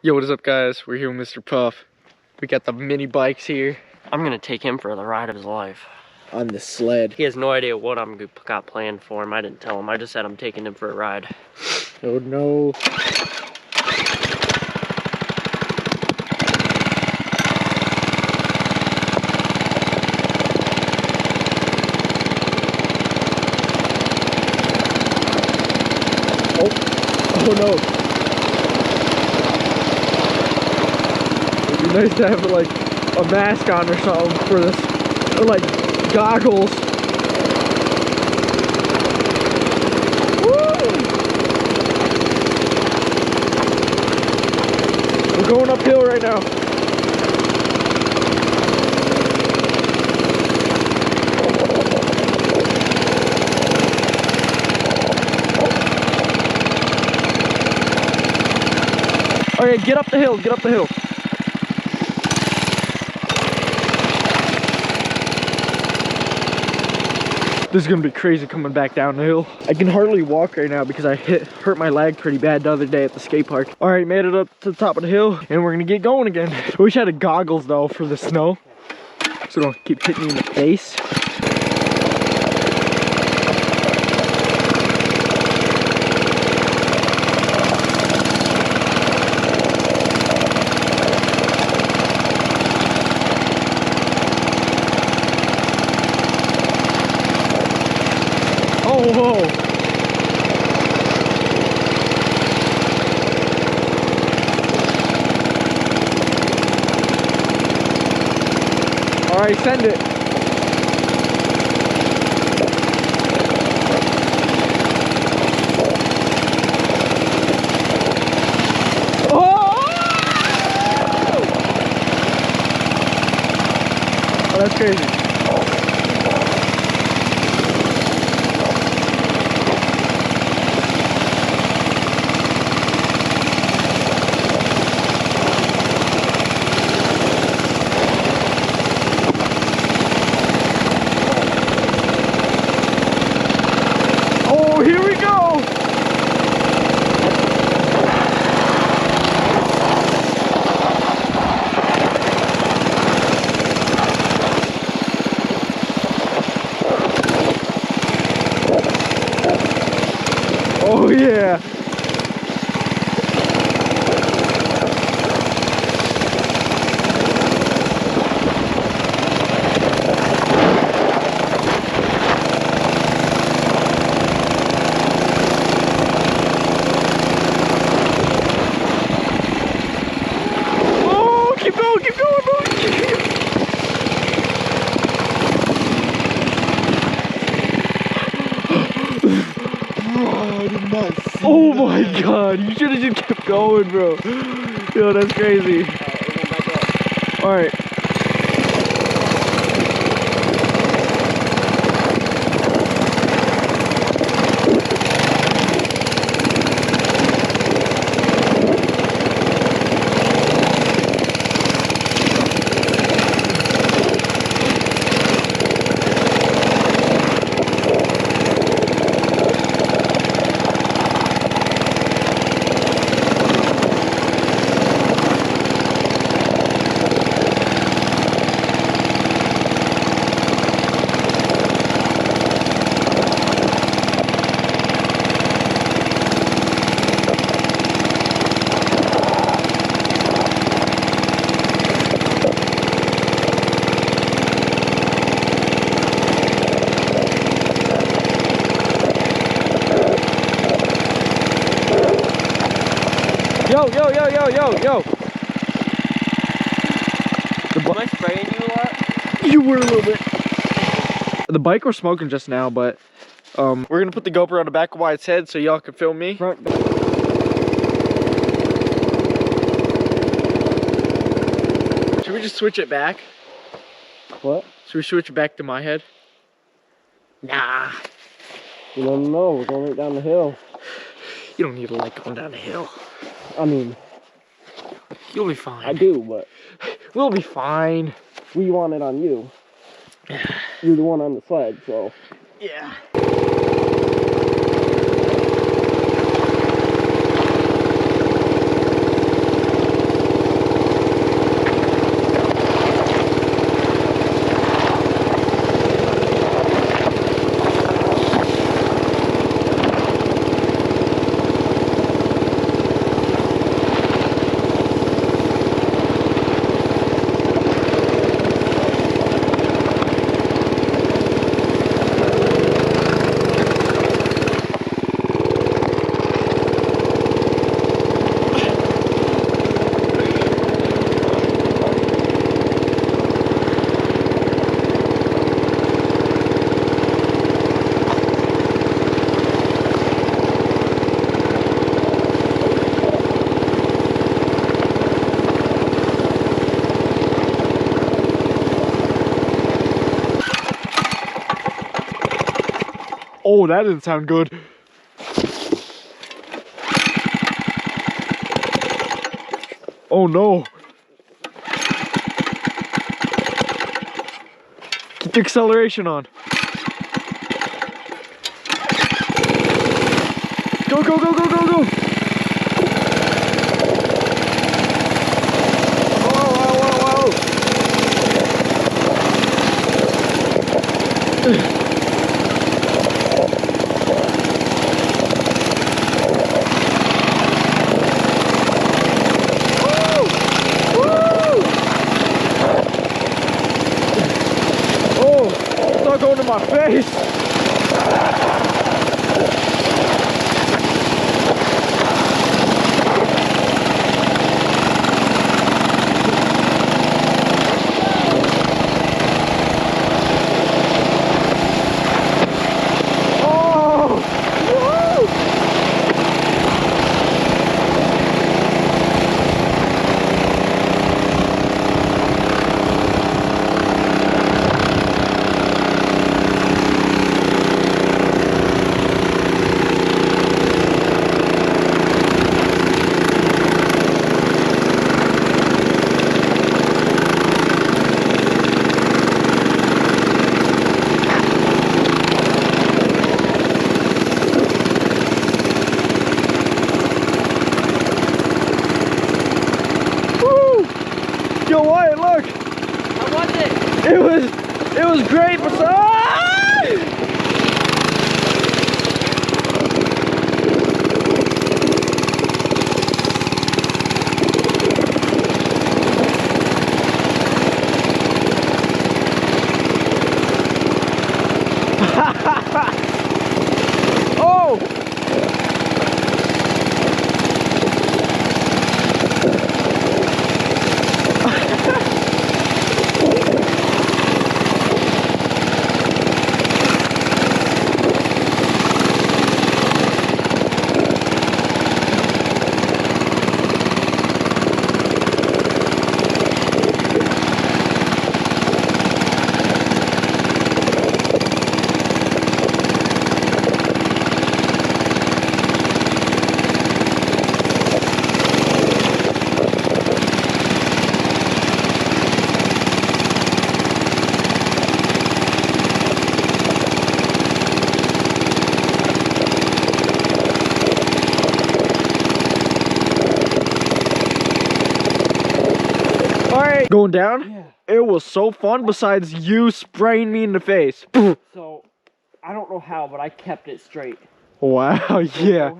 Yo, what is up, guys? We're here with Mr. Puff. We got the mini bikes here. I'm gonna take him for the ride of his life. On the sled. He has no idea what I'm got planned for him. I didn't tell him. I just said I'm taking him for a ride. Oh no. Oh no. It'd be nice to have like a mask on or something for this. Or like goggles. Woo! We're going uphill right now. Alright, get up the hill, get up the hill. This is gonna be crazy coming back down the hill. I can hardly walk right now because I hurt my leg pretty bad the other day at the skate park. All right, made it up to the top of the hill and we're gonna get going again. I wish I had goggles though for the snow, so don't keep hitting me in the face. Oh, whoa. All right, send it. Oh, that's crazy. Oh, here we go! Oh yeah! Keep going, keep going, bro. I did not see Oh that. my god, you should have just kept going, bro. Yo, that's crazy. Alright. Yo, yo, yo, yo, yo, yo. Am I spraying you a lot? You were a little bit. The bike was smoking just now, but we're gonna put the GoPro on the back of Wyatt's head so y'all can film me. Front. Should we just switch it back? What? Should we switch it back to my head? Nah. You don't know. We're going right down the hill. You don't need to like going down the hill. I mean, You'll be fine. I do, but We'll be fine. we want it on you. You're the one on the sled, so. Yeah. Oh, that didn't sound good. Oh no. Keep the acceleration on. Go, go, go, go, go, go. Whoa, whoa, whoa, whoa. Going to my face. Oh! Woo! Yo, Wyatt, look! How was it? It was great, but oh! Going down? Yeah. It was so fun besides you spraying me in the face. So, I don't know how, but I kept it straight. Wow, yeah. As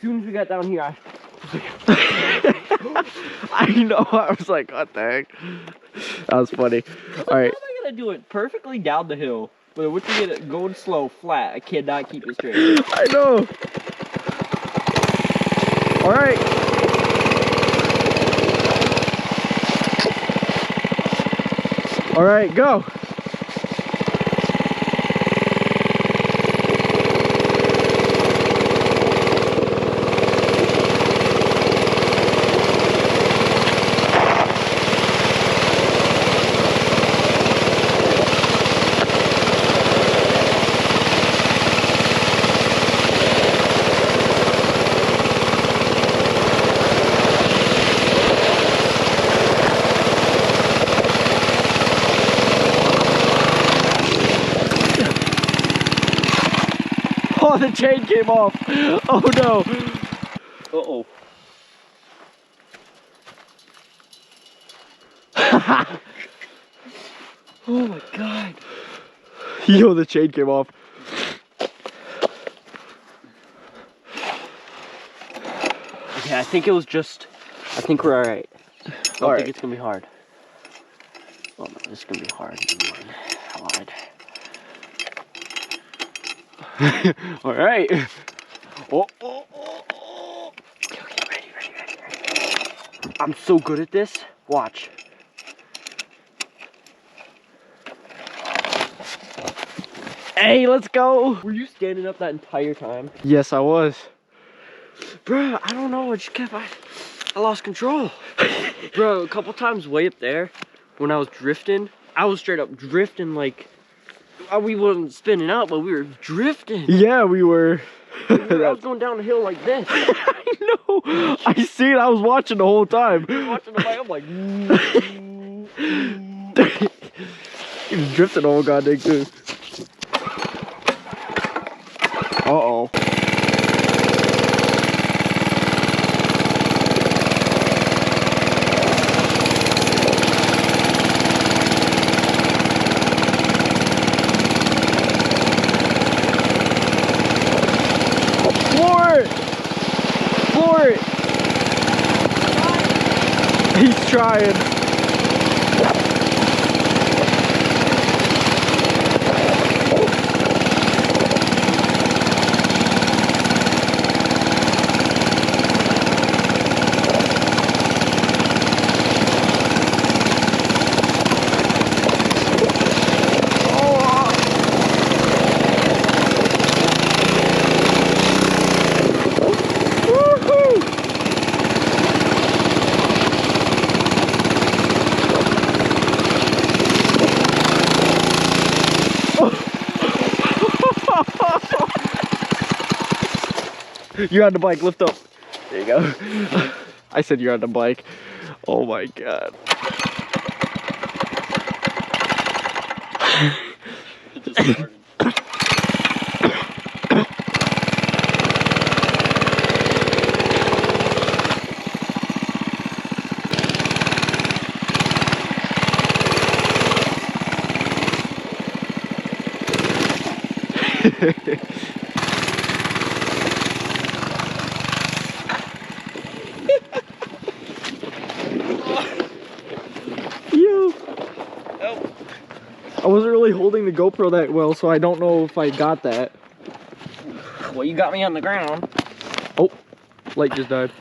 soon as we got down here, I know, I was like, what the heck? That was funny. Alright. How am I gonna do it perfectly down the hill? But once you get it going slow, flat, I cannot keep it straight. I know. Alright. Alright, go. Oh, the chain came off. Oh no. Uh-oh. Oh my god. Yo, the chain came off. Okay, I think it was just, I think we're alright. I don't think it's gonna be hard. Oh no, this is gonna be hard. I lied. All right. Oh. Okay, ready. I'm so good at this. Watch. Hey, let's go. Were you standing up that entire time? Yes, I was. Bruh, I don't know. I lost control. Bro, a couple times way up there, when I was drifting, I was straight up drifting like, we wasn't spinning out, but we were drifting. Yeah, we were. I was going down the hill like this. I know. I see it. I was watching the whole time. Watching the bike, I'm like. He was drifting the whole goddamn too. Uh-oh. Floor it! He's trying. You're on the bike, lift up. There you go. I said you're on the bike. Oh my god. I wasn't really holding the GoPro that well, so I don't know if I got that. Well, you got me on the ground. Oh, light just died.